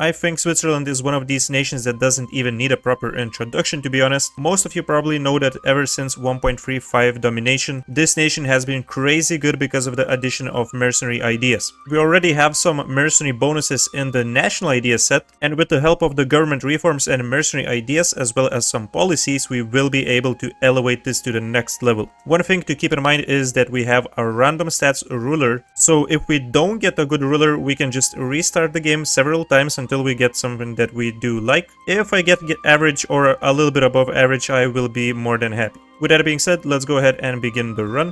I think Switzerland is one of these nations that doesn't even need a proper introduction, to be honest. Most of you probably know that ever since 1.35 domination, this nation has been crazy good because of the addition of mercenary ideas. We already have some mercenary bonuses in the national idea set, and with the help of the government reforms and mercenary ideas as well as some policies, we will be able to elevate this to the next level. One thing to keep in mind is that we have a random stats ruler, so if we don't get a good ruler, we can just restart the game several times until we get something that we do like. If I get average or a little bit above average, I will be more than happy. With that being said, let's go ahead and begin the run.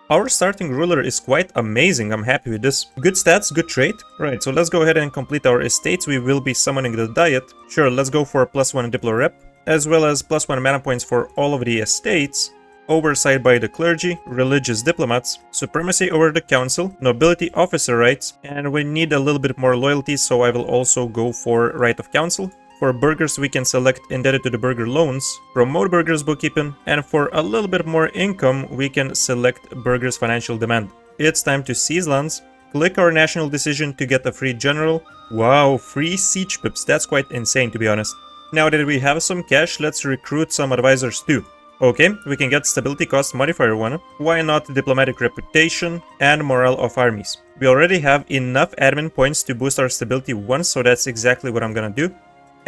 Our starting ruler is quite amazing, I'm happy with this. Good stats, good trait. Right, so let's go ahead and complete our estates. We will be summoning the diet. Sure, let's go for a +1 Diplo rep, as well as +1 mana points for all of the estates. Oversight by the clergy, religious diplomats, supremacy over the council, nobility officer rights, and we need a little bit more loyalty, so I will also go for right of council. For burghers, we can select indebted to the burgher loans, promote burghers bookkeeping, and for a little bit more income, we can select burghers financial demand. It's time to seize lands, click our national decision to get a free general. Wow, free siege pips, that's quite insane to be honest. Now that we have some cash, let's recruit some advisors too. Okay, we can get stability cost modifier 1, why not diplomatic reputation and morale of armies. We already have enough admin points to boost our stability 1, so that's exactly what I'm gonna do.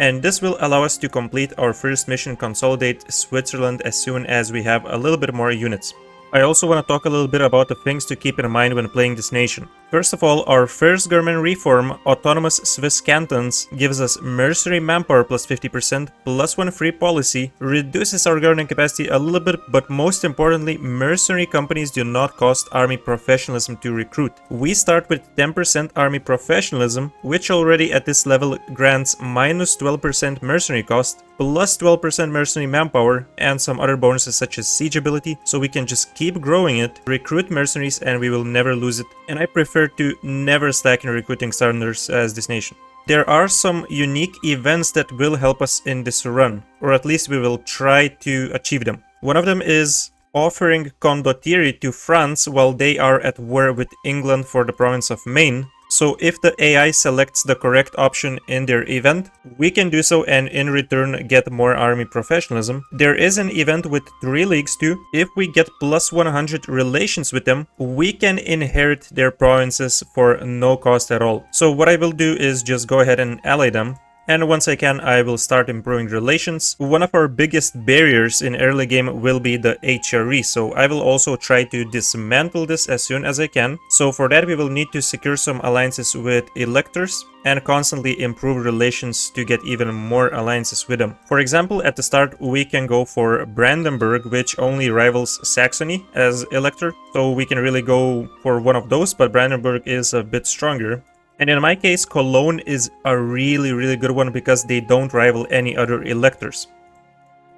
And this will allow us to complete our first mission, consolidate Switzerland, as soon as we have a little bit more units. I also want to talk a little bit about the things to keep in mind when playing this nation. First of all, our first government reform, autonomous Swiss cantons, gives us mercenary manpower plus 50%, +1 free policy, reduces our governing capacity a little bit, but most importantly, mercenary companies do not cost army professionalism to recruit. We start with 10% army professionalism, which already at this level grants minus 12% mercenary cost, plus 12% mercenary manpower, and some other bonuses such as siege ability, so we can just keep growing it, recruit mercenaries, and we will never lose it. And I prefer to never stack in recruiting standards as this nation. There are some unique events that will help us in this run, or at least we will try to achieve them. One of them is offering condottieri to France while they are at war with England for the province of Maine. So if the AI selects the correct option in their event, we can do so and in return get more army professionalism. There is an event with 3 leagues too. If we get plus 100 relations with them, we can inherit their provinces for no cost at all. So what I will do is just go ahead and ally them. And once I can, I will start improving relations. One of our biggest barriers in early game will be the HRE, so I will also try to dismantle this as soon as I can. So for that we will need to secure some alliances with electors and constantly improve relations to get even more alliances with them. For example, at the start we can go for Brandenburg, which only rivals Saxony as elector, so we can really go for one of those, but Brandenburg is a bit stronger. And in my case, Cologne is a really good one because they don't rival any other electors.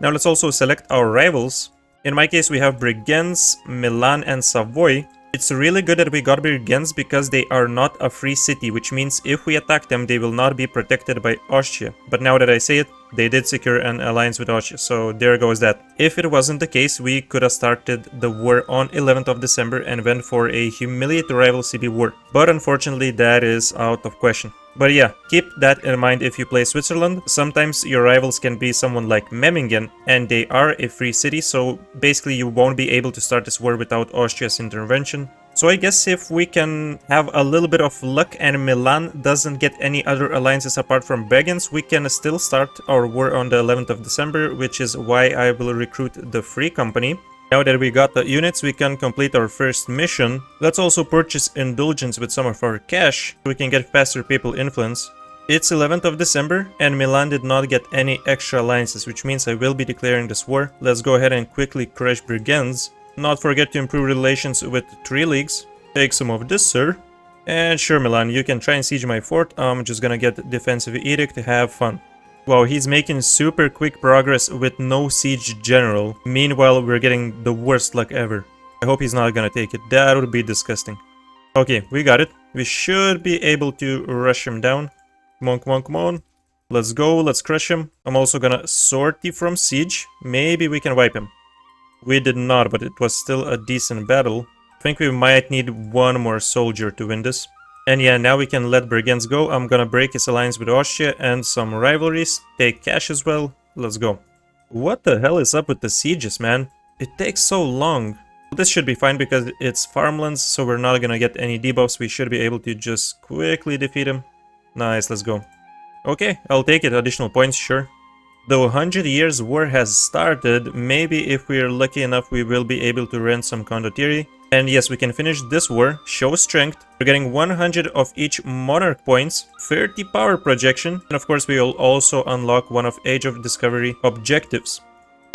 Now let's also select our rivals. In my case, we have Bregenz, Milan, and Savoy. It's really good that we got Bregenz because they are not a free city, which means if we attack them, they will not be protected by Austria. But now that I say it, they did secure an alliance with Austria, so there goes that. If it wasn't the case, we could have started the war on 11th of December and went for a humiliate rival city war. But unfortunately, that is out of question. But yeah, keep that in mind if you play Switzerland. Sometimes your rivals can be someone like Memmingen, and they are a free city, so basically you won't be able to start this war without Austria's intervention. So I guess if we can have a little bit of luck and Milan doesn't get any other alliances apart from Bregenz, we can still start our war on the 11th of December, which is why I will recruit the Free Company. Now that we got the units, we can complete our first mission. Let's also purchase indulgence with some of our cash, so we can get faster papal influence. It's 11th of December, and Milan did not get any extra alliances, which means I will be declaring this war. Let's go ahead and quickly crush Bregenz. Not forget to improve relations with 3 leagues. Take some of this, sir. And sure, Milan, you can try and siege my fort. I'm just gonna get defensive edict to have fun. Wow, he's making super quick progress with no siege general. Meanwhile, we're getting the worst luck ever. I hope he's not gonna take it. That would be disgusting. Okay, we got it. We should be able to rush him down. Come on, come on, come on. Let's go, let's crush him. I'm also gonna sortie from siege. Maybe we can wipe him. We did not, but it was still a decent battle. I think we might need one more soldier to win this. And yeah, now we can let Brigands go. I'm gonna break his alliance with Austria and some rivalries. Take cash as well. Let's go. What the hell is up with the sieges, man? It takes so long. This should be fine because it's farmlands, so we're not gonna get any debuffs. We should be able to just quickly defeat him. Nice, let's go. Okay, I'll take it. Additional points, sure. The 100 Years War has started. Maybe if we're lucky enough, we will be able to rent some condottieri. And yes, we can finish this war, show strength. We're getting 100 of each monarch points, 30 power projection, and of course we will also unlock one of Age of Discovery objectives.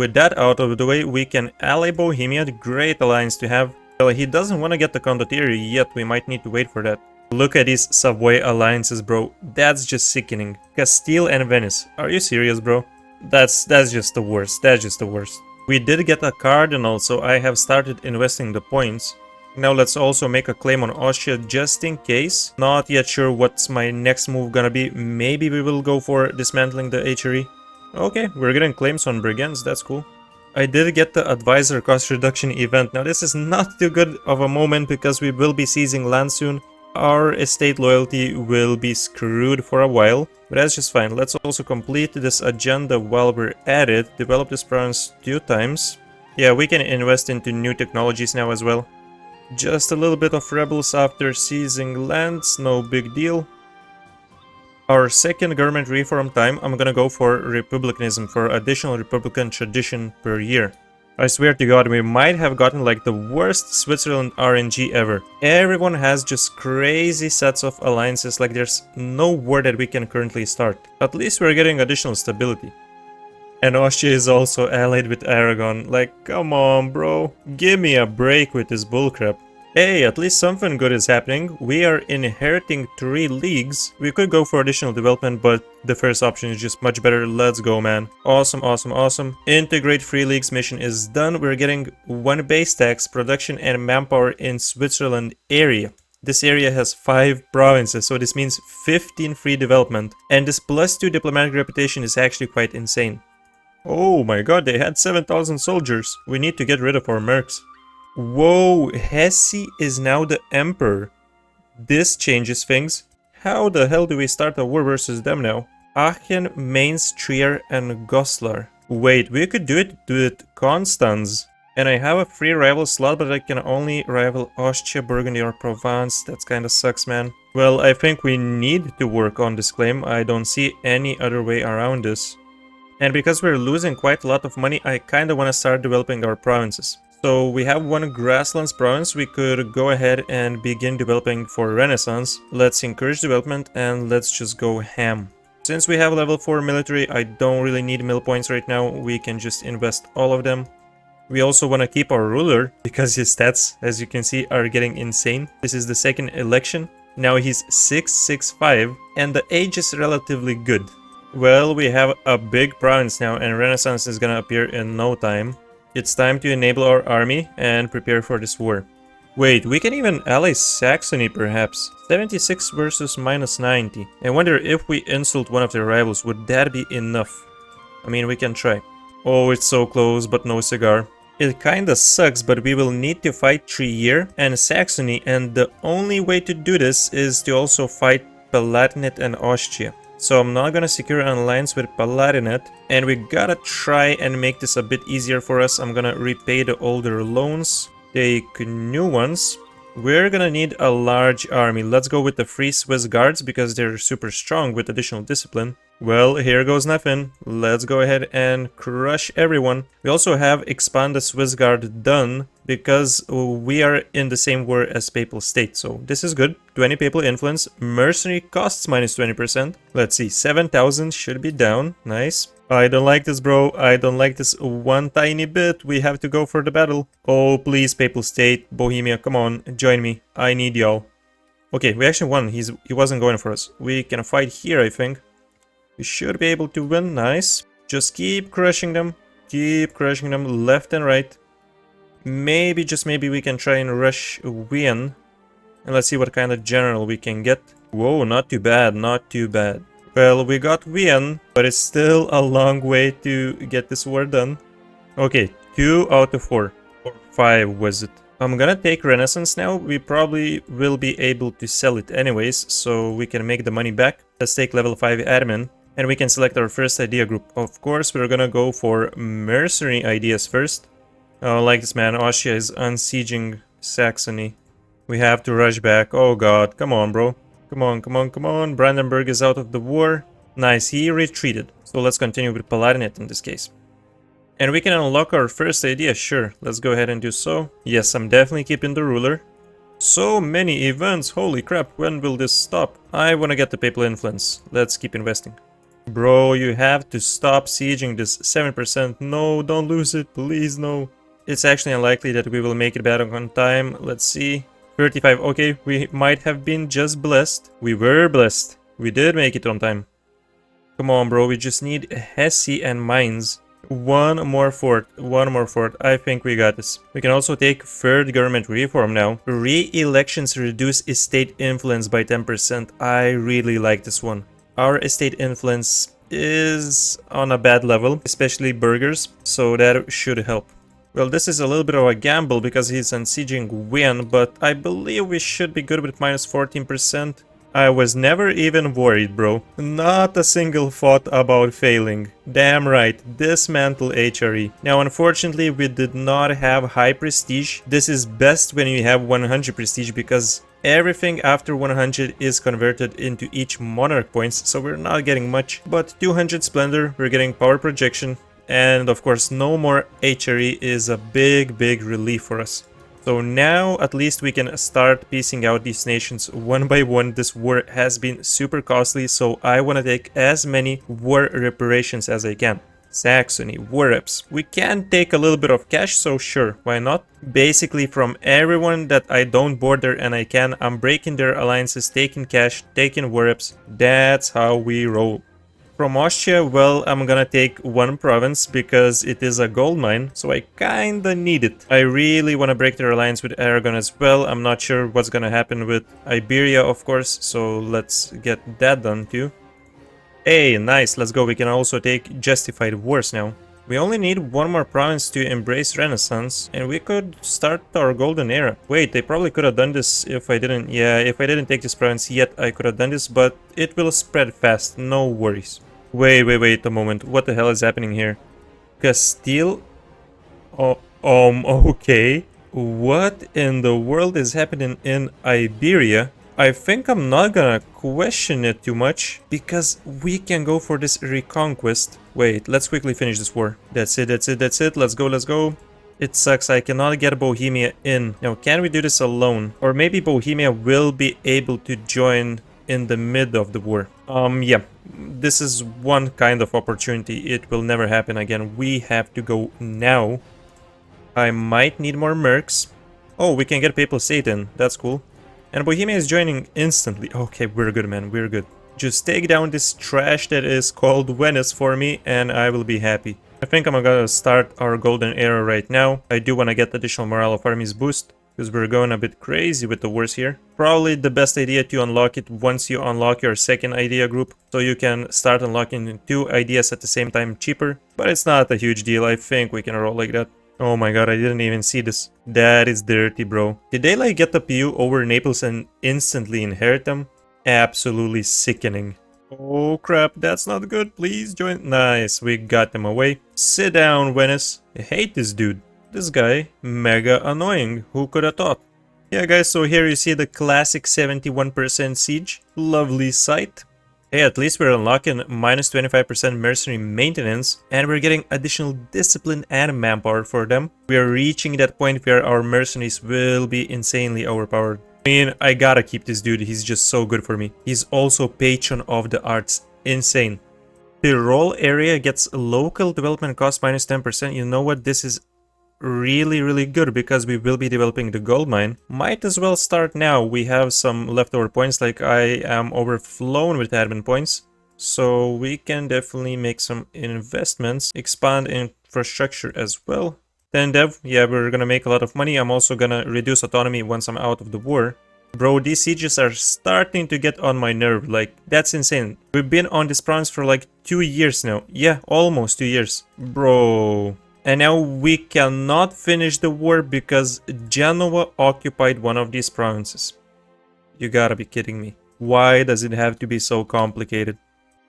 With that out of the way, we can ally Bohemia, great alliance to have. Well, he doesn't want to get the condottieri yet, we might need to wait for that. Look at these Savoy alliances, bro. That's just sickening. Castile and Venice. Are you serious, bro? That's just the worst. That's just the worst. We did get a cardinal, so I have started investing the points. Now let's also make a claim on Austria just in case. Not yet sure what's my next move gonna be. Maybe we will go for dismantling the HRE. Okay, we're getting claims on brigands, that's cool. I did get the advisor cost reduction event. Now this is not too good of a moment because we will be seizing land soon. Our estate loyalty will be screwed for a while, but that's just fine. Let's also complete this agenda while we're at it. Develop this province 2 times. Yeah, we can invest into new technologies now as well. Just a little bit of rebels after seizing lands, no big deal. Our second government reform time, I'm gonna go for republicanism, for additional republican tradition per year. I swear to God, we might have gotten like the worst Switzerland RNG ever. Everyone has just crazy sets of alliances, like there's no war that we can currently start. At least we're getting additional stability. And Austria is also allied with Aragon. Like, come on, bro. Give me a break with this bullcrap. Hey, at least something good is happening. We are inheriting 3 leagues. We could go for additional development, but the first option is just much better. Let's go, man. Awesome, awesome, awesome. Integrate 3 leagues mission is done. We're getting 1 base tax, production and manpower in Switzerland area. This area has 5 provinces, so this means 15 free development. And this +2 diplomatic reputation is actually quite insane. Oh my god, they had 7,000 soldiers. We need to get rid of our mercs. Whoa, Hesse is now the emperor. This changes things. How the hell do we start a war versus them now? Aachen, Mainz, Trier and Goslar. Wait, we could do it with Constance. And I have a free rival slot, but I can only rival Austria, Burgundy or Provence. That's kinda sucks, man. Well, I think we need to work on this claim. I don't see any other way around this. And because we're losing quite a lot of money, I kinda wanna start developing our provinces. So we have 1 grasslands province. We could go ahead and begin developing for Renaissance. Let's encourage development and let's just go ham. Since we have level 4 military, I don't really need mill points right now. We can just invest all of them. We also want to keep our ruler because his stats, as you can see, are getting insane. This is the 2nd election. Now he's 665 and the age is relatively good. Well, we have a big province now and Renaissance is gonna appear in no time. It's time to enable our army and prepare for this war. Wait, we can even ally Saxony perhaps. 76 versus -90. I wonder if we insult one of their rivals, would that be enough? I mean, we can try. Oh, it's so close, but no cigar. It kinda sucks, but we will need to fight Trier and Saxony, and the only way to do this is to also fight Palatinate and Austria. So I'm not gonna secure an alliance with Palatinate, and we gotta try and make this a bit easier for us. I'm gonna repay the older loans, take new ones. We're gonna need a large army. Let's go with the free Swiss guards because they're super strong with additional discipline. Well, here goes nothing. Let's go ahead and crush everyone. We also have expand the Swiss guard done because we are in the same war as Papal State. So this is good. 20 papal influence. Mercenary costs -20%. Let's see, 7,000 should be down. Nice. I don't like this, bro. I don't like this one tiny bit. We have to go for the battle. Oh, please, Papal State, Bohemia, come on, join me. I need y'all. Okay, we actually won. He wasn't going for us. We can fight here, I think. We should be able to win. Nice. Just keep crushing them. Keep crushing them left and right. Maybe, just maybe, we can try and rush Wien. And let's see what kind of general we can get. Whoa, not too bad, not too bad. Well, we got Wien, but it's still a long way to get this war done. Okay, 2 out of 4. Or 5 was it? I'm gonna take Renaissance now. We probably will be able to sell it anyways, so we can make the money back. Let's take level 5 admin, and we can select our first idea group. Of course, we're gonna go for mercenary ideas first. Oh, I like this, man. Austria is unsieging Saxony. We have to rush back. Oh god, come on, bro. Come on, come on, come on. Brandenburg is out of the war. Nice, he retreated. So let's continue with Palatinate in this case. And we can unlock our first idea, sure. Let's go ahead and do so. Yes, I'm definitely keeping the ruler. So many events, holy crap, when will this stop? I want to get the papal influence. Let's keep investing. Bro, you have to stop sieging this 7%. No, don't lose it, please, no. It's actually unlikely that we will make it back on time. Let's see. 35, okay, we might have been just blessed. We were blessed. We did make it on time. Come on, bro, we just need Hesse and mines. One more fort. I think we got this. We can also take third government reform now. Re-elections reduce estate influence by 10%. I really like this one. Our estate influence is on a bad level, especially burghers, so that should help. Well, this is a little bit of a gamble because he's unsieging Wien, but I believe we should be good with minus 14%. I was never even worried, bro. Not a single thought about failing. Damn right, dismantle HRE. Now, unfortunately, we did not have high prestige. This is best when you have 100 prestige because everything after 100 is converted into each monarch points, so we're not getting much. But 200 splendor, we're getting power projection, and of course, no more HRE is a big relief for us. So now at least we can start piecing out these nations one by one. This war has been super costly, so I want to take as many war reparations as I can. Saxony, war reps. We can take a little bit of cash, so sure, why not? Basically from everyone that I don't border and I can, I'm breaking their alliances, taking cash, taking war reps. That's how we roll. From Austria, well, I'm gonna take one province because it is a gold mine, so I kinda need it. I really wanna break their alliance with Aragon as well. I'm not sure what's gonna happen with Iberia, of course, so let's get that done too. Hey, nice, let's go. We can also take justified wars now. We only need one more province to embrace Renaissance, and we could start our golden era. Wait, they probably could have done this if I didn't... Yeah, if I didn't take this province yet, I could have done this, but it will spread fast, no worries. Wait a moment. What the hell is happening here? Castile? Oh, okay. What in the world is happening in Iberia? I think I'm not gonna question it too much, because we can go for this reconquest. Wait, let's quickly finish this war. That's it. Let's go. It sucks, I cannot get Bohemia in. Now, can we do this alone? Or maybe Bohemia will be able to join in the mid of the war. Yeah, this is one kind of opportunity. It will never happen again. We have to go now. I might need more mercs. Oh, we can get Papal State in. That's cool. And Bohemia is joining instantly. Okay, we're good, man. We're good. Just take down this trash that is called Venice for me, and I will be happy. I think I'm gonna start our golden era right now. I do want to get additional morale of armies boost, because we're going a bit crazy with the wars here. Probably the best idea to unlock it once you unlock your second idea group, so you can start unlocking 2 ideas at the same time cheaper. But it's not a huge deal, I think we can roll like that. Oh my god, I didn't even see this. That is dirty, bro. Did they like get the PU over Naples and instantly inherit them? Absolutely sickening. Oh crap, that's not good. Please join. Nice, we got them away. Sit down, Venice. I hate this dude. This guy, mega annoying. Who could have thought? Yeah, guys, so here you see the classic 71% siege. Lovely sight. Hey, at least we're unlocking minus 25% mercenary maintenance, and we're getting additional discipline and manpower for them. We are reaching that point where our mercenaries will be insanely overpowered. I mean, I gotta keep this dude. He's just so good for me. He's also patron of the arts. Insane. Tyrol area gets local development cost minus 10%. You know what? This is really good because we will be developing the gold mine. Might as well start now. We have some leftover points, like I am overflown with admin points, so we can definitely make some investments, expand infrastructure as well. Then dev, yeah, we're gonna make a lot of money. I'm also gonna reduce autonomy once I'm out of the war. Bro, these sieges are starting to get on my nerve, like, that's insane. We've been on this province for like 2 years now. Yeah, almost 2 years. Bro, And now we cannot finish the war because Genoa occupied one of these provinces. You gotta be kidding me. Why does it have to be so complicated?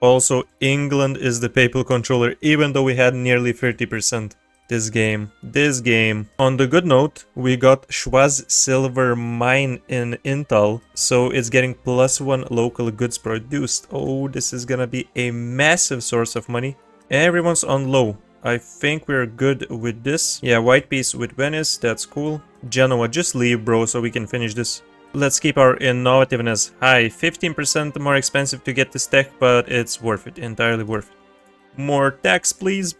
Also, England is the papal controller, even though we had nearly 30%. This game. On the good note, we got Schwaz Silver Mine in Intal, so it's getting +1 local goods produced. Oh, this is gonna be a massive source of money. Everyone's on low. I think we're good with this. Yeah, white piece with Venice, that's cool. Genoa, just leave, bro, so we can finish this. Let's keep our innovativeness high. 15% more expensive to get this tech, but it's worth it, entirely worth it. More tax, please.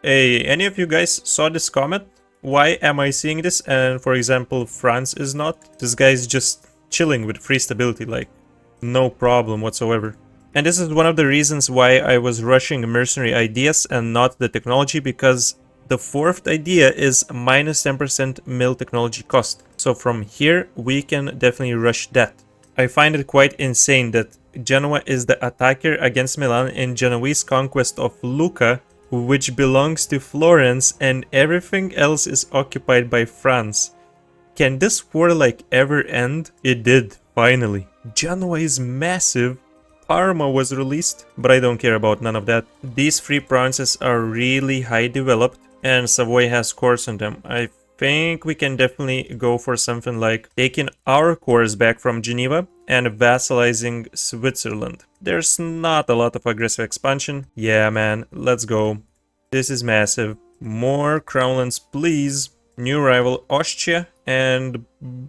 Hey, any of you guys saw this comment? Why am I seeing this and, for example, France is not? This guy's just chilling with free stability, like, no problem whatsoever. And this is one of the reasons why I was rushing mercenary ideas and not the technology, because the fourth idea is minus 10% mill technology cost. So from here, we can definitely rush that. I find it quite insane that Genoa is the attacker against Milan in Genoese conquest of Lucca, which belongs to Florence, and everything else is occupied by France. Can this war like ever end? It did, finally. Genoa is massive. Parma was released, but I don't care about none of that. These three provinces are really high developed, and Savoy has cores on them. I think we can definitely go for something like taking our cores back from Geneva and vassalizing Switzerland. There's not a lot of aggressive expansion. Yeah, man, let's go. This is massive. More crownlands, please. New rival Austria and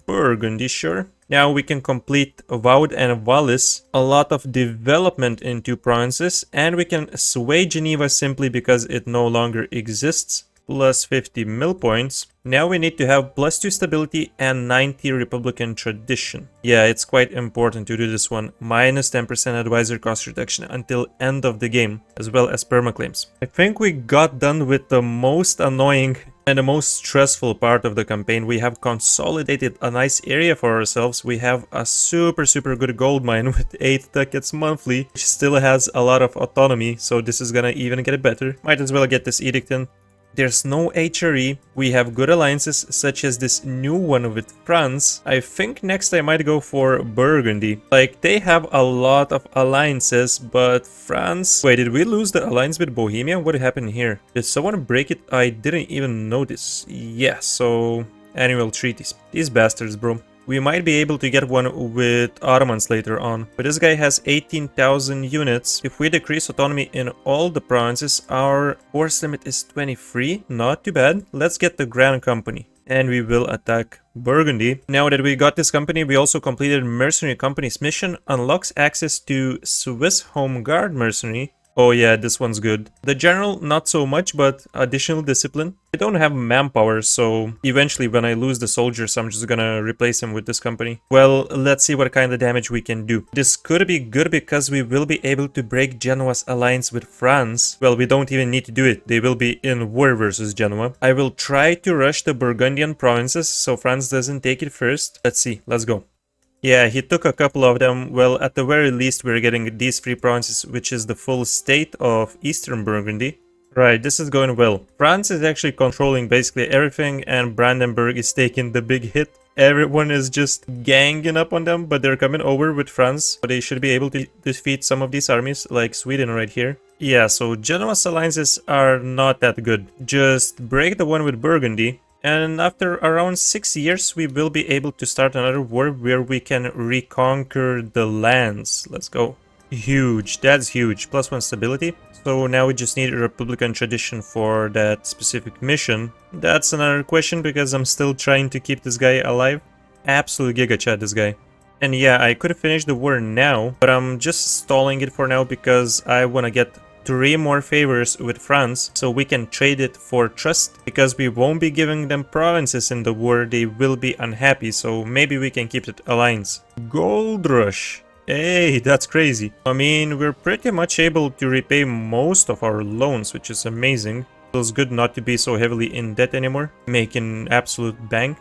Burgundy, sure. Now we can complete Vaud and Wallis, a lot of development in two provinces, and we can sway Geneva simply because it no longer exists. Plus 50 mill points. Now we need to have +2 stability and 90 Republican tradition. Yeah, it's quite important to do this one. Minus 10% advisor cost reduction until end of the game, as well as permaclaims. I think we got done with the most annoying and the most stressful part of the campaign. We have consolidated a nice area for ourselves. We have a super good gold mine with 8 ducats monthly, which still has a lot of autonomy, so this is gonna even get better. Might as well get this edict in. There's no HRE, we have good alliances such as this new one with France. I think next I might go for Burgundy. Like, they have a lot of alliances, but France... Wait, did we lose the alliance with Bohemia? What happened here? Did someone break it? I didn't even notice. Yeah, so... annual treaties. These bastards, bro. We might be able to get one with Ottomans later on, but this guy has 18,000 units. If we decrease autonomy in all the provinces, our force limit is 23. Not too bad. Let's get the Grand Company, and we will attack Burgundy. Now that we got this company, we also completed Mercenary Company's mission, unlocks access to Swiss Home Guard Mercenary. Oh yeah, this one's good. The general, not so much, but additional discipline. I don't have manpower, so eventually when I lose the soldiers, I'm just gonna replace him with this company. Well, let's see what kind of damage we can do. This could be good because we will be able to break Genoa's alliance with France. Well, we don't even need to do it. They will be in war versus Genoa. I will try to rush the Burgundian provinces so France doesn't take it first. Let's see, let's go. Yeah, he took a couple of them. Well, at the very least, we're getting these 3 provinces, which is the full state of Eastern Burgundy. Right, this is going well. France is actually controlling basically everything, and Brandenburg is taking the big hit. Everyone is just ganging up on them, but they're coming over with France. So they should be able to defeat some of these armies, like Sweden right here. Yeah, so Genoa's alliances are not that good. Just break the one with Burgundy. And after around 6 years, we will be able to start another war where we can reconquer the lands. Let's go. Huge. That's huge. +1 stability. So now we just need a Republican tradition for that specific mission. That's another question because I'm still trying to keep this guy alive. Absolute giga chat, this guy. And yeah, I could finish the war now, but I'm just stalling it for now because I want to get 3 more favors with France, so we can trade it for trust, because we won't be giving them provinces in the war. They will be unhappy, so maybe we can keep it alliance. Gold rush. Hey, that's crazy. I mean, we're pretty much able to repay most of our loans, which is amazing. Feels good not to be so heavily in debt anymore, making absolute bank.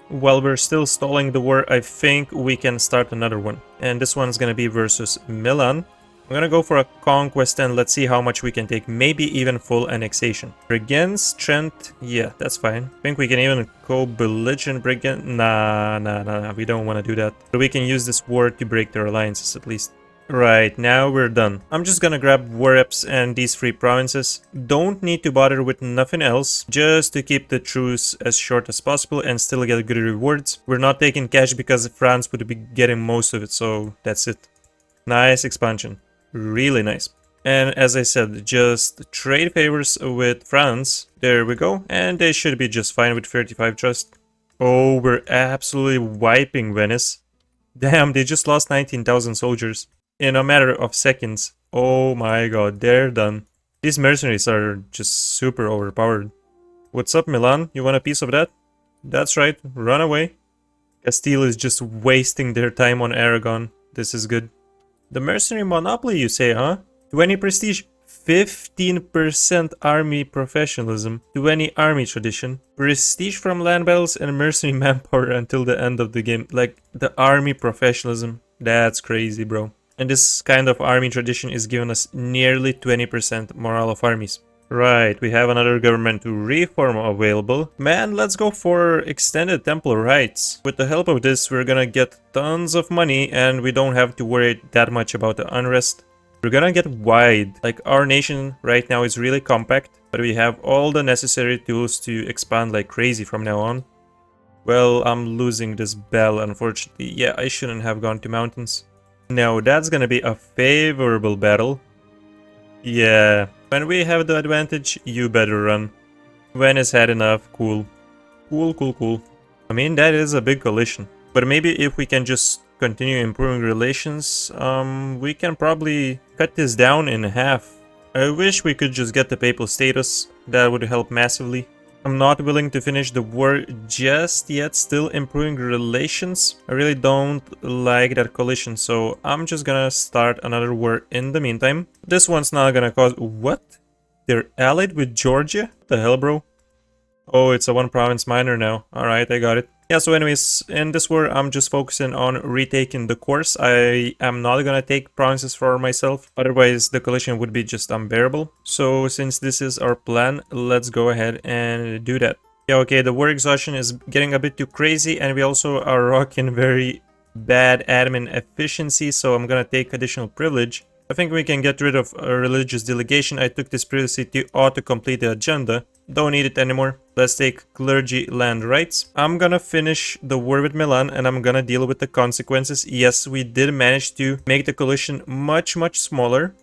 While we're still stalling the war, I think we can start another one, and this one's gonna be versus Milan. I'm gonna go for a conquest and let's see how much we can take. Maybe even full annexation. Brigands, strength, yeah, that's fine. I think we can even go belligerent brigand. Nah, we don't want to do that. But we can use this war to break their alliances at least. Right, now we're done. I'm just gonna grab war reps and these 3 provinces. Don't need to bother with nothing else, just to keep the truce as short as possible and still get good rewards. We're not taking cash because France would be getting most of it, so that's it. Nice expansion. Really nice. And as I said, just trade favors with France. There we go. And they should be just fine with 35 trust. Oh, we're absolutely wiping Venice. Damn, they just lost 19,000 soldiers in a matter of seconds. Oh my god, they're done. These mercenaries are just super overpowered. What's up, Milan? You want a piece of that? That's right, run away. Castile is just wasting their time on Aragon. This is good. The mercenary monopoly, you say, huh? 20 prestige, 15% army professionalism, 20 army tradition, prestige from land battles, and mercenary manpower until the end of the game. Like, the army professionalism, that's crazy, bro. And this kind of army tradition is giving us nearly 20% morale of armies. Right, we have another government to reform available. Man, let's go for extended temple rights. With the help of this, we're gonna get tons of money and we don't have to worry that much about the unrest. We're gonna get wide. Like, our nation right now is really compact, but we have all the necessary tools to expand like crazy from now on. Well, I'm losing this battle, unfortunately. Yeah, I shouldn't have gone to mountains. No, that's gonna be a favorable battle. Yeah, when we have the advantage, you better run. Venice had enough. Cool. Cool. I mean, that is a big coalition. But maybe if we can just continue improving relations, we can probably cut this down in half. I wish we could just get the papal status. That would help massively. I'm not willing to finish the war just yet, still improving relations. I really don't like that coalition, so I'm just gonna start another war in the meantime. This one's not gonna cause... What? They're allied with Georgia? What the hell, bro? Oh, it's a 1 province minor now. Alright, I got it. Yeah, so anyways, in this war, I'm just focusing on retaking the course. I am not gonna take provinces for myself, otherwise the coalition would be just unbearable. So since this is our plan, let's go ahead and do that. Yeah, okay, the war exhaustion is getting a bit too crazy, and we also are rocking very bad admin efficiency, so I'm gonna take additional privilege. I think we can get rid of a religious delegation. I took this previously to auto-complete the agenda. Don't need it anymore. Let's take clergy land rights. I'm gonna finish the war with Milan and I'm gonna deal with the consequences. Yes, we did manage to make the coalition much smaller.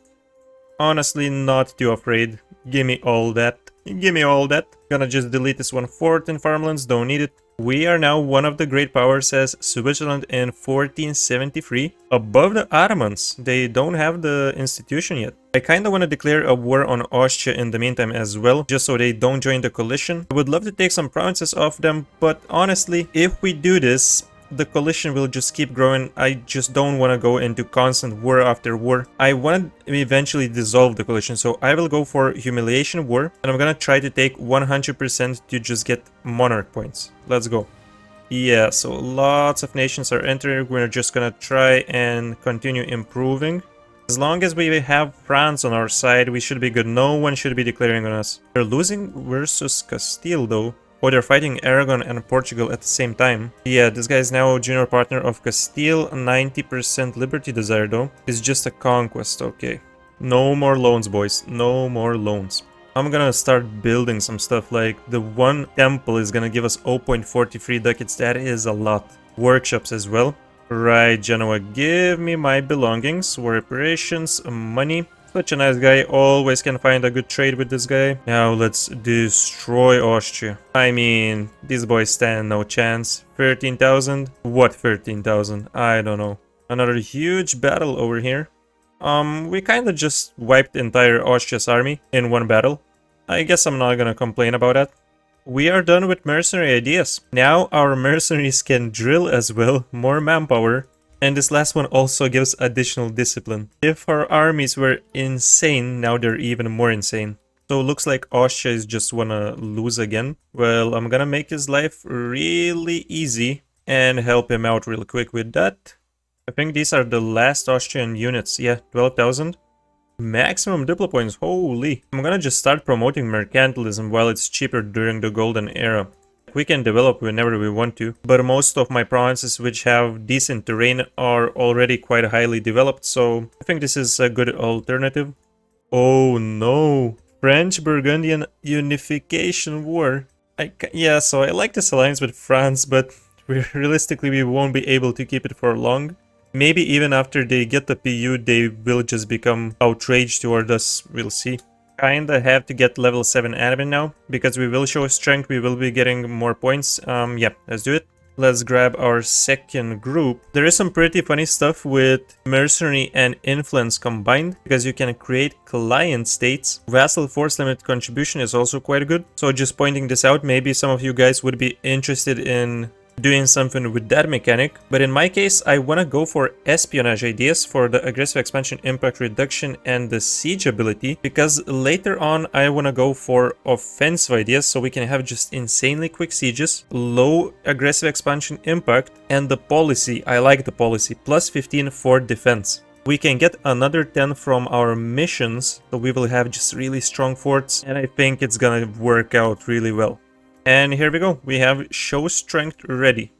Honestly, not too afraid. Give me all that. Give me all that. Gonna just delete this 1/4 in farmlands. Don't need it. We are now one of the great powers as Switzerland in 1473. Above the Ottomans. They don't have the institution yet. I kinda wanna declare a war on Austria in the meantime as well, just so they don't join the coalition. I would love to take some provinces off them, but honestly, if we do this, the coalition will just keep growing. I just don't want to go into constant war after war. I want to eventually dissolve the coalition, so I will go for humiliation war, and I'm gonna try to take 100% to just get monarch points. Let's go. Yeah, so lots of nations are entering. We're just gonna try and continue improving. As long as we have France on our side, we should be good. No one should be declaring on us. They're losing versus Castile though. Oh, they're fighting Aragon and Portugal at the same time. Yeah, this guy is now a junior partner of Castile. 90% liberty desire though. It's just a conquest, okay. No more loans, boys. No more loans. I'm gonna start building some stuff, like the 1 temple is gonna give us 0.43 ducats. That is a lot. Workshops as well. Right, Genoa, give me my belongings. War reparations, money. Such a nice guy, always can find a good trade with this guy. Now let's destroy Austria. I mean, these boys stand no chance. 13,000? What 13,000? I don't know. Another huge battle over here. We kinda just wiped the entire Austria's army in 1 battle. I guess I'm not gonna complain about that. We are done with mercenary ideas. Now our mercenaries can drill as well, more manpower. And this last one also gives additional discipline. If our armies were insane, now they're even more insane. So looks like Austria is just wanna lose again. Well, I'm gonna make his life really easy and help him out real quick with that. I think these are the last Austrian units. Yeah, 12,000. Maximum Diplo points, holy. I'm gonna just start promoting mercantilism while it's cheaper during the golden era. We can develop whenever we want to, but most of my provinces which have decent terrain are already quite highly developed, so I think this is a good alternative. Oh no, French-Burgundian Unification War. Yeah, so I like this alliance with France, but realistically we won't be able to keep it for long. Maybe even after they get the PU, they will just become outraged toward us, we'll see. Kinda have to get level 7 admin now, because we will show strength, we will be getting more points. Yeah, let's do it. Let's grab our second group. There is some pretty funny stuff with mercenary and influence combined, because you can create client states. Vassal force limit contribution is also quite good. So just pointing this out, maybe some of you guys would be interested in doing something with that mechanic, but in my case I want to go for espionage ideas for the aggressive expansion impact reduction and the siege ability, because later on I want to go for offensive ideas so we can have just insanely quick sieges, low aggressive expansion impact, and the policy. I like the policy, plus 15 for defense. We can get another 10 from our missions, so we will have just really strong forts, and I think it's gonna work out really well. And here we go, we have show strength ready.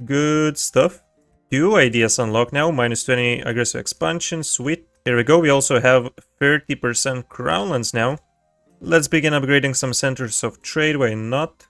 Good stuff. 2 ideas unlocked now, minus 20 aggressive expansion, sweet. Here we go, we also have 30% crown lands now. Let's begin upgrading some centers of trade, why not?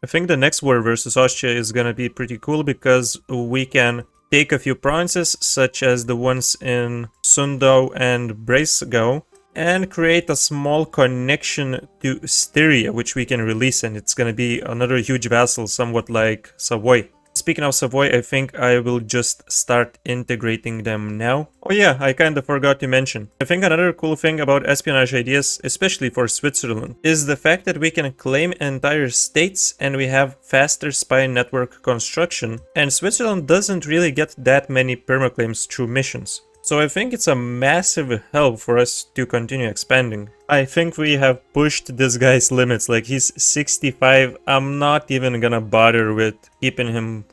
I think the next war versus Austria is gonna be pretty cool, because we can take a few provinces, such as the ones in Sundau and Breisgau, and create a small connection to Styria, which we can release, and it's gonna be another huge vassal, somewhat like Savoy. Speaking of Savoy, I think I will just start integrating them now. Oh yeah, I kinda forgot to mention. I think another cool thing about espionage ideas, especially for Switzerland, is the fact that we can claim entire states and we have faster spy network construction, and Switzerland doesn't really get that many permaclaims through missions. So I think it's a massive help for us to continue expanding. I think we have pushed this guy's limits, like he's 65, I'm not even gonna bother with keeping him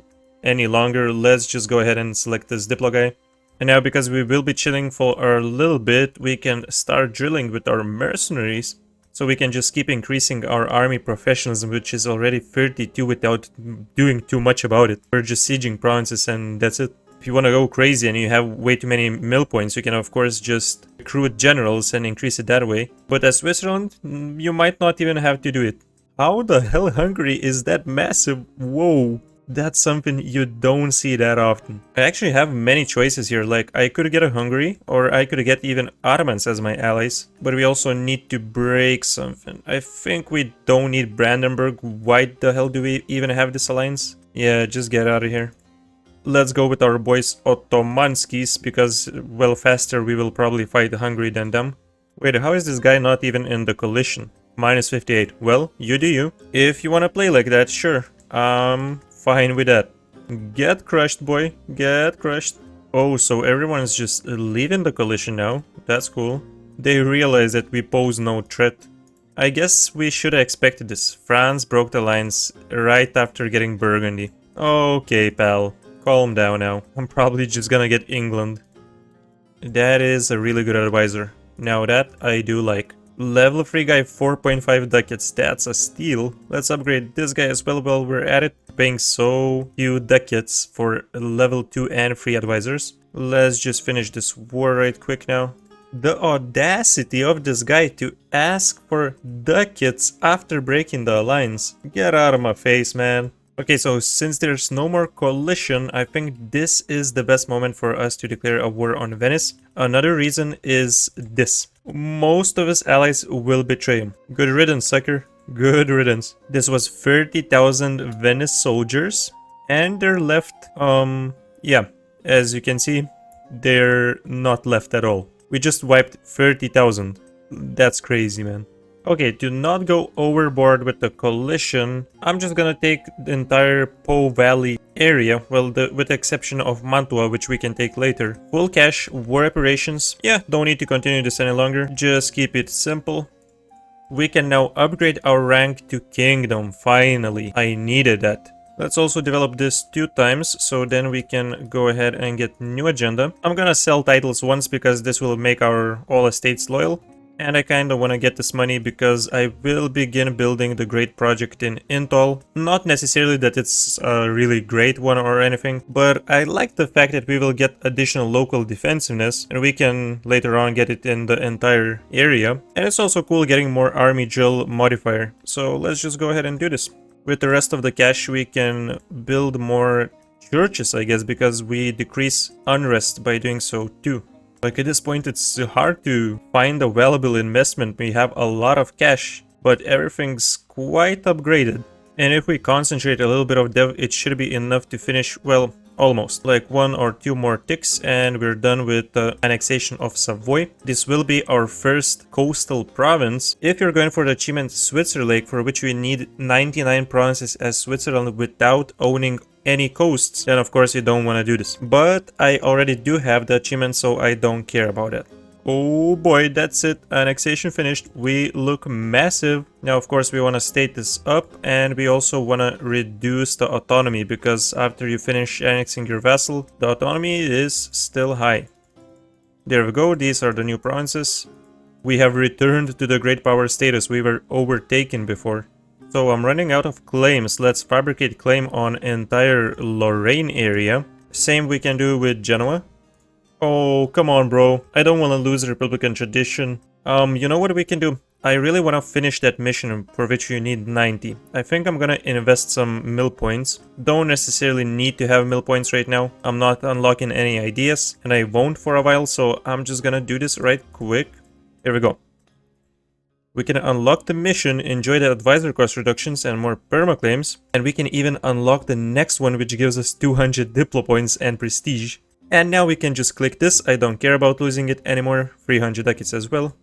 any longer. Let's just go ahead and select this Diplo guy. And now, because we will be chilling for a little bit, we can start drilling with our mercenaries. So we can just keep increasing our army professionalism, which is already 32 without doing too much about it. We're just sieging provinces and that's it. If you want to go crazy and you have way too many mill points, you can of course just recruit generals and increase it that way. But as Switzerland, you might not even have to do it. How the hell Hungary is that massive? Whoa, that's something you don't see that often. I actually have many choices here, like I could get a Hungary or I could get even Ottomans as my allies. But we also need to break something. I think we don't need Brandenburg. Why the hell do we even have this alliance? Yeah, just get out of here. Let's go with our boys Ottomanskis, because, well, faster we will probably fight Hungary than them. Wait, how is this guy not even in the coalition? Minus 58. Well, you do you. If you want to play like that, sure. I'm fine with that. Get crushed, boy. Get crushed. Oh, so everyone's just leaving the coalition now. That's cool. They realize that we pose no threat. I guess we should have expected this. France broke the alliance right after getting Burgundy. Okay, pal. Calm down now. I'm probably just gonna get England. That is a really good advisor. Now that I do like. Level 3 guy, 4.5 ducats. That's a steal. Let's upgrade this guy as well while we're at it. Paying so few ducats for level 2 and 3 advisors. Let's just finish this war right quick now. The audacity of this guy to ask for ducats after breaking the alliance. Get out of my face, man. Okay, so since there's no more coalition, I think this is the best moment for us to declare a war on Venice. Another reason is this. Most of his allies will betray him. Good riddance, sucker. Good riddance. This was 30,000 Venice soldiers, and they're left, yeah, as you can see, they're not left at all. We just wiped 30,000. That's crazy, man. Okay, to not go overboard with the coalition, I'm just gonna take the entire Po Valley area, well, with the exception of Mantua, which we can take later. Full cash, war reparations. Yeah, don't need to continue this any longer. Just keep it simple. We can now upgrade our rank to Kingdom, finally. I needed that. Let's also develop this 2 times, so then we can go ahead and get new agenda. I'm gonna sell titles once because this will make our all estates loyal. And I kinda wanna get this money because I will begin building the great project in Intol. Not necessarily that it's a really great one or anything, but I like the fact that we will get additional local defensiveness and we can later on get it in the entire area. And it's also cool getting more army drill modifier. So let's just go ahead and do this. With the rest of the cash we can build more churches, I guess, because we decrease unrest by doing so too. Like at this point it's hard to find a valuable investment. We have a lot of cash, but everything's quite upgraded. And if we concentrate a little bit of dev, it should be enough to finish, well, almost. Like 1 or 2 more ticks and we're done with the annexation of Savoy. This will be our first coastal province. If you're going for the achievement Switzerland, for which we need 99 provinces as Switzerland without owning any coasts, then of course you don't want to do this. But I already do have the achievement, so I don't care about it. Oh boy, that's it. Annexation finished. We look massive. Now, of course, we want to state this up and we also want to reduce the autonomy because after you finish annexing your vassal, the autonomy is still high. There we go. These are the new provinces. We have returned to the great power status we were overtaken before. So I'm running out of claims. Let's fabricate claim on entire Lorraine area. Same we can do with Genoa. Oh, come on, bro. I don't want to lose Republican tradition. You know what we can do? I really want to finish that mission for which you need 90. I think I'm gonna invest some mill points. Don't necessarily need to have mill points right now. I'm not unlocking any ideas and I won't for a while, so I'm just gonna do this right quick. Here we go. We can unlock the mission, enjoy the advisor cost reductions and more permaclaims, and we can even unlock the next one which gives us 200 diplo points and prestige. And now we can just click this. I don't care about losing it anymore. 300 ducats as well.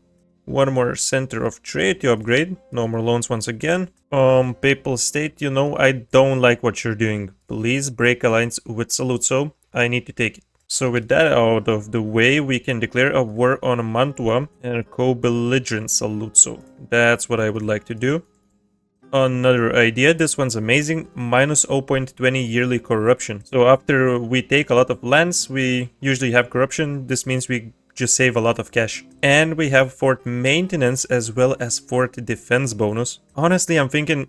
1 more center of trade to upgrade. No more loans once again. Papal state, you know, I don't like what you're doing. Please break alliance with Saluzzo. I need to take it. So with that out of the way, we can declare a war on Mantua and co-belligerent Saluzzo. That's what I would like to do. Another idea, this one's amazing, minus 0.20 yearly corruption. So after we take a lot of lands, we usually have corruption. This means we just save a lot of cash. And we have fort maintenance as well as fort defense bonus. Honestly, I'm thinking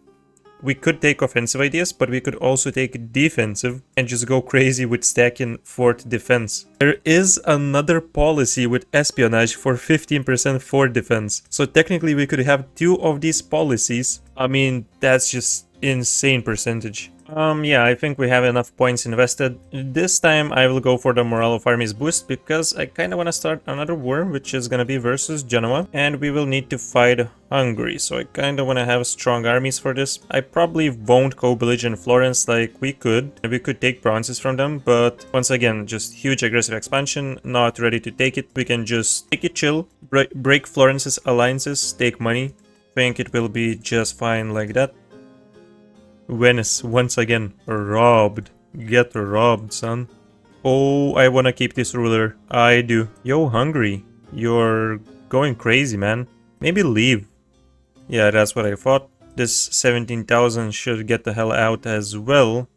we could take offensive ideas, but we could also take defensive and just go crazy with stacking fort defense. There is another policy with espionage for 15% fort defense. So technically we could have 2 of these policies. I mean, that's just insane percentage. Yeah, I think we have enough points invested. This time I will go for the morale of armies boost because I kind of want to start another war, which is going to be versus Genoa, and we will need to fight Hungary. So I kind of want to have strong armies for this. I probably won't co-belligerent Florence like we could. We could take provinces from them, but once again, just huge aggressive expansion, not ready to take it. We can just take it chill, break Florence's alliances, take money. Think it will be just fine like that. Venice, once again, robbed. Get robbed, son. Oh, I wanna keep this ruler. I do. Yo, Hungary. You're going crazy, man. Maybe leave. Yeah, that's what I thought. This 17,000 should get the hell out as well.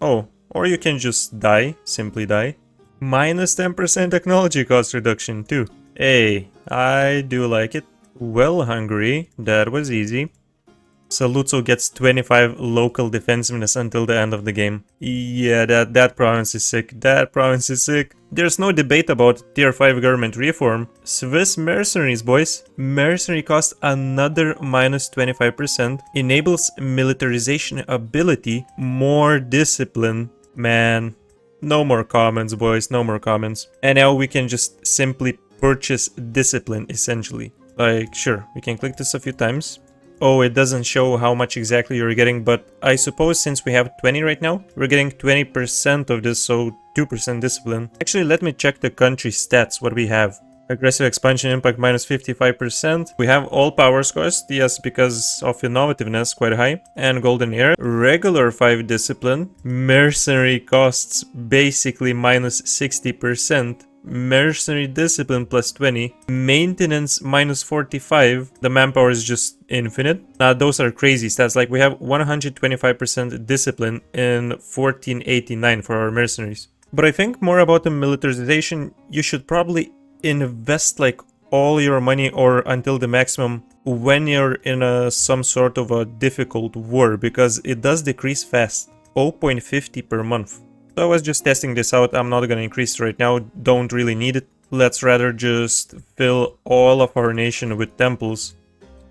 Oh, or you can just die. Simply die. Minus 10% technology cost reduction, too. Hey, I do like it. Well, Hungary, that was easy. Saluzzo gets 25 local defensiveness until the end of the game. Yeah, that province is sick. That province is sick. There's no debate about tier 5 government reform. Swiss mercenaries, boys. Mercenary cost another minus 25%. Enables militarization ability. More discipline. Man, no more comments, boys. No more comments. And now we can just simply purchase discipline, essentially. Like, sure, we can click this a few times. Oh, it doesn't show how much exactly you're getting, but I suppose since we have 20 right now, we're getting 20% of this, so 2% discipline. Actually, let me check the country stats, what we have. Aggressive expansion impact minus 55%. We have all power scores, yes, because of innovativeness, quite high. And golden era. Regular 5 discipline. Mercenary costs basically minus 60%. mercenary discipline plus 20, maintenance minus 45. The manpower is just infinite. Now those are crazy stats. Like we have 125% discipline in 1489 for our mercenaries. But I think more about the militarization, you should probably invest like all your money or until the maximum when you're in some sort of a difficult war, because it does decrease fast, 0.50 per month. So I was just testing this out. I'm not gonna increase right now, don't really need it. Let's rather just fill all of our nation with temples.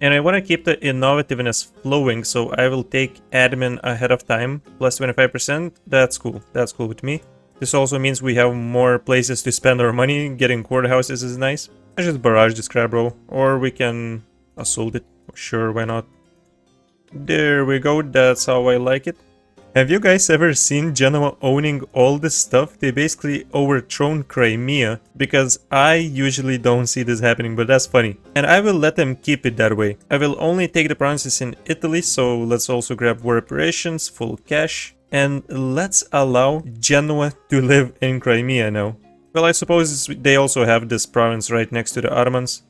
And I want to keep the innovativeness flowing, so I will take admin ahead of time, plus 25%. That's cool with me. This also means we have more places to spend our money. Getting courthouses is nice. I just barrage this crab, bro. Or we can assault it. Sure, why not? There we go, that's how I like it. Have you guys ever seen Genoa owning all this stuff? They basically overthrown Crimea, because I usually don't see this happening, but that's funny. And I will let them keep it that way. I will only take the provinces in Italy, so let's also grab war reparations, full cash. And let's allow Genoa to live in Crimea now. Well, I suppose they also have this province right next to the Ottomans.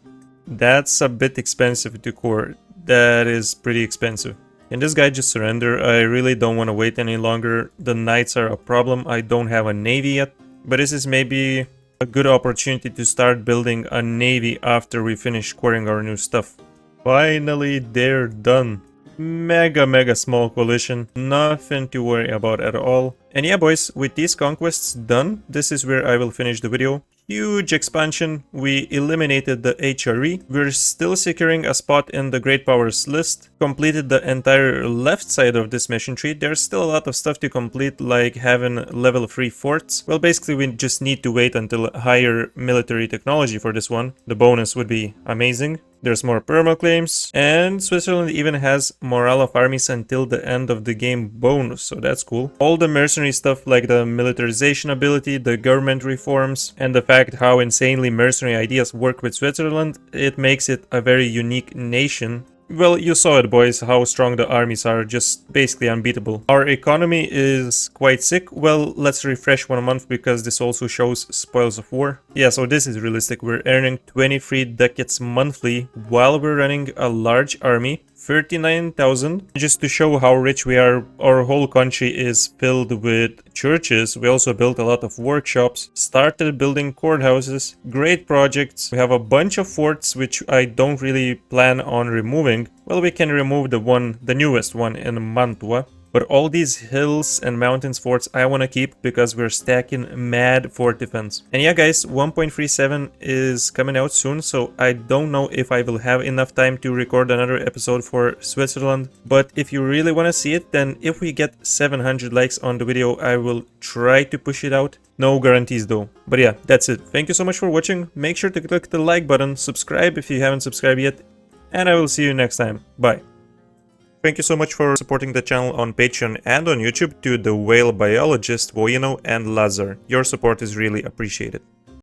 That's a bit expensive to core. That is pretty expensive. Can this guy just surrender? I really don't want to wait any longer. The knights are a problem. I don't have a navy yet. But this is maybe a good opportunity to start building a navy after we finish coring our new stuff. Finally, they're done. Mega small coalition, nothing to worry about at all. And yeah boys, with these conquests done, this is where I will finish the video. Huge expansion, we eliminated the HRE, we're still securing a spot in the Great Powers list, completed the entire left side of this mission tree. There's still a lot of stuff to complete, like having level 3 forts. Well, basically we just need to wait until higher military technology for this one. The bonus would be amazing. There's more perma claims, and Switzerland even has morale of armies until the end of the game bonus, so that's cool. All the mercenary stuff like the militarization ability, the government reforms, and the fact how insanely mercenary ideas work with Switzerland, it makes it a very unique nation. Well, you saw it boys, how strong the armies are, just basically unbeatable. Our economy is quite sick. Well, let's refresh 1 month because this also shows spoils of war. Yeah, so this is realistic. We're earning 23 ducats monthly while we're running a large army. 39,000. Just to show how rich we are, our whole country is filled with churches. We also built a lot of workshops, started building courthouses, great projects. We have a bunch of forts which I don't really plan on removing. Well, we can remove the newest one in Mantua. But all these hills and mountains forts I want to keep because we're stacking mad fort defense. And yeah guys, 1.37 is coming out soon, so I don't know if I will have enough time to record another episode for Switzerland. But if you really want to see it, then if we get 700 likes on the video, I will try to push it out. No guarantees though. But yeah, that's it. Thank you so much for watching. Make sure to click the like button, subscribe if you haven't subscribed yet, and I will see you next time. Bye. Thank you so much for supporting the channel on Patreon and on YouTube to the Whale Biologist, Woeno and Lazar. Your support is really appreciated.